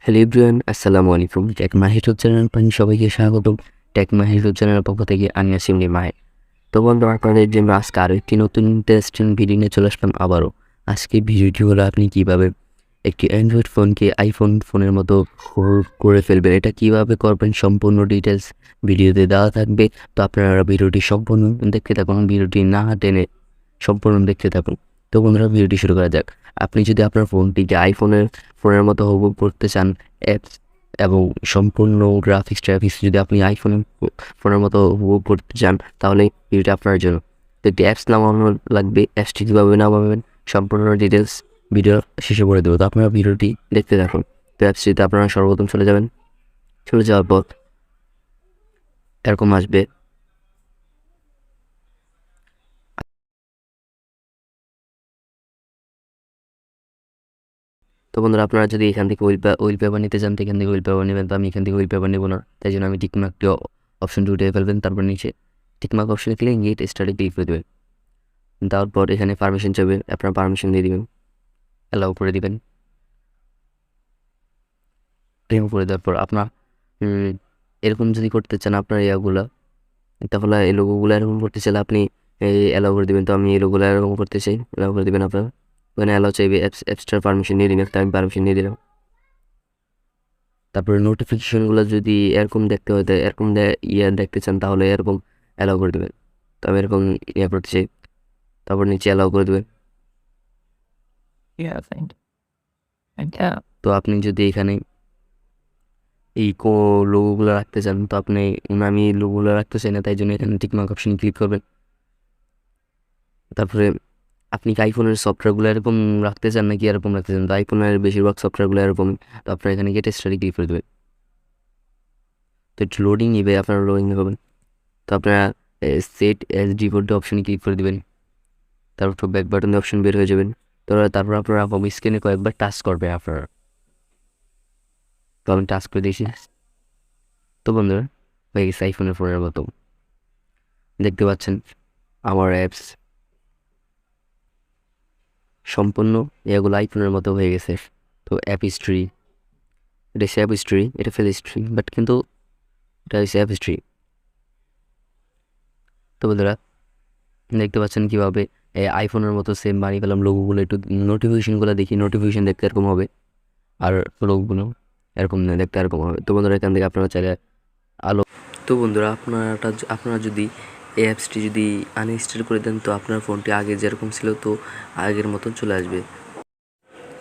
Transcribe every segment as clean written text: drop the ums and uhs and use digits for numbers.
Hello everyone, আসসালামু আলাইকুম। Take মাহির channel পানি সবাইকে স্বাগতম। টেক মাহির চ্যানেলের পক্ষ থেকে আমি আছি মাহের। তো বন্ধু, আপনাদের জন্য আজকে আরও একটি নতুন ইন্টারেস্টিং ভিডিও নিয়ে চলে আসলাম আবারও। আজকে ভিডিওটি হলো আপনি কীভাবে একটি অ্যান্ড্রয়েড ফোনকে আইফোন ফোনের মতো করে ফেলবেন। এটা কীভাবে করবেন সম্পূর্ণ ডিটেলস ভিডিওতে দেওয়া থাকবে। তো আপনারা ভিডিওটি সম্পূর্ণ দেখতে থাকুন, ভিডিওটি না টেনে সম্পূর্ণ দেখতে থাকুন। তো বন্ধুরা, ভিডিওটি শুরু করা যাক। আপনি যদি আপনার ফোনটিকে ফোনের মতো হুবহু করতে চান, অ্যাপস এবং সম্পূর্ণ গ্রাফিক্স যদি আপনি ফোনের মতো হুবহু করতে চান, তাহলে ভিডিওটি আপনার জন্য। তো একটি অ্যাপস নামানো লাগবে। অ্যাপসটি কীভাবে নামাবেন সম্পূর্ণ ডিটেলস ভিডিও শেষে বলে দেবো। তো আপনারা ভিডিওটি দেখতে থাকুন। তো অ্যাপসটিতে আপনারা সর্বপ্রথম চলে যাবেন। চলে যাওয়ার পর এরকম আসবে। তো বন্ধুরা, আপনারা যদি এখান থেকে উইল পেপার নিতে চান, তো এখান থেকে উইল পেপার নেবেন। তো আমি এখান থেকে উইল পেপার নেবো না, তাই জন্য আমি টিকমার্কটি অপশনটি উঠে ফেলবেন। তারপর নিচে টিকমার্ক অপশনে গেট স্টার্টে ক্লিক করে দেবেন। তারপর এখানে পারমিশন চাইবে, আপনার পারমিশন দিয়ে দিবেন, অ্যালাউ করে দিবেন। রিমুভ করে দেওয়ার পর আপনার এরকম যদি করতে চান আপনার ইয়াগুলা, তাহলে এই লোগোগুলো এরকম করতে চাইলে আপনি অ্যালাউ করে দেবেন। তো আমি এই লোগোগুলো এরকম করতে চাই, অ্যালাউ করে দেবেন আপনার। ওখানে অ্যালাউ চাইবে, অ্যাপসটার পারমিশন নিয়ে দিবেন। তাই আমি পারমিশন নিয়ে দিলাম। তারপরে নোটিফিকেশনগুলো যদি এরকম দেখতে হয়, এরকম দেখতে চান, তাহলে এরকম অ্যালাউ করে দেবেন। তো আমি এরকম করতে চাই। তারপর নিচে অ্যালাউ করে দেবেন। তো আপনি যদি এখানে এই লোগোগুলো রাখতে চান, তো আমি লোগোগুলো রাখতে চাই না, তাই জন্য এখানে টিকমার্ক অপশন ক্লিক করবেন। তারপরে আপনি কি আইফোনের সফটওয়্যারগুলো এরকম রাখতে চান নাকি এরকম রাখতে চান? তো আইফোনের বেশিরভাগ সফটওয়্যারগুলো এরকম। তো আপনার এখানে গেট স্টাডি ক্লিক করে দেবেন। তো একটু লোডিং নেবে, আপনারা লোডিং করবেন। তো আপনারা সেট এস ডিফল্ট অপশনে ক্লিক করে দেবেন। তারপর ব্যাক বাটনের অপশন বের হয়ে যাবেন। তারপর আপনারা হোম স্ক্রিনে কয়েকবার টাচ করবেন আপনারা। তো আমি টাচ করে দিয়েছি। তো বন্ধুরা, হয়ে গেছে আইফোনের ফোনের মতো। দেখতে পাচ্ছেন আমার অ্যাপস সম্পূর্ণ এগুলো আইফোনের মতো হয়ে গেছে। তো অ্যাপ হিস্ট্রি, এটা হচ্ছে অ্যাপ হিস্ট্রি, এটা ফেল হিস্ট্রি, বাট কিন্তু এটা হচ্ছে অ্যাপ হিস্ট্রি। তো বন্ধুরা, দেখতে পাচ্ছেন কীভাবে আইফোনের মতো সেম বানিয়ে ফেলাম। লোগোগুলো একটু নোটিফিকেশনগুলো দেখি, নোটিফিকেশন দেখতে এরকম হবে, আর লোগোগুলো এরকম দেখতে এরকম হবে। তো বন্ধুরা, এখান থেকে আপনারা চাইলে আলো। তো বন্ধুরা, আপনারা যদি এই অ্যাপসটি যদি আনইনস্টল করে দেন, তো আপনার ফোনটি আগে যেরকম ছিল তো আগের মতন চলে আসবে।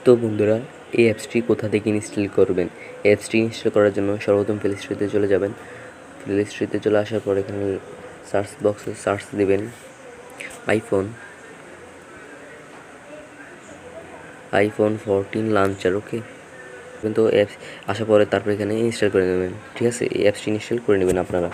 তো বন্ধুরা, এই অ্যাপসটি কোথা থেকে ইনস্টল করবেন? অ্যাপসটি ইনস্টল করার জন্য সর্বপ্রথম প্লে স্টোরে চলে যাবেন। প্লে স্টোরে চলে আসার পর এখানে সার্চ বক্সে সার্চ দেবেন আইফোন 14 লঞ্চার। ওকে, কিন্তু অ্যাপস আসার পরে তারপর এখানে ইনস্টল করে নেবেন। ঠিক আছে, এই অ্যাপসটি ইনস্টল করে নেবেন আপনারা।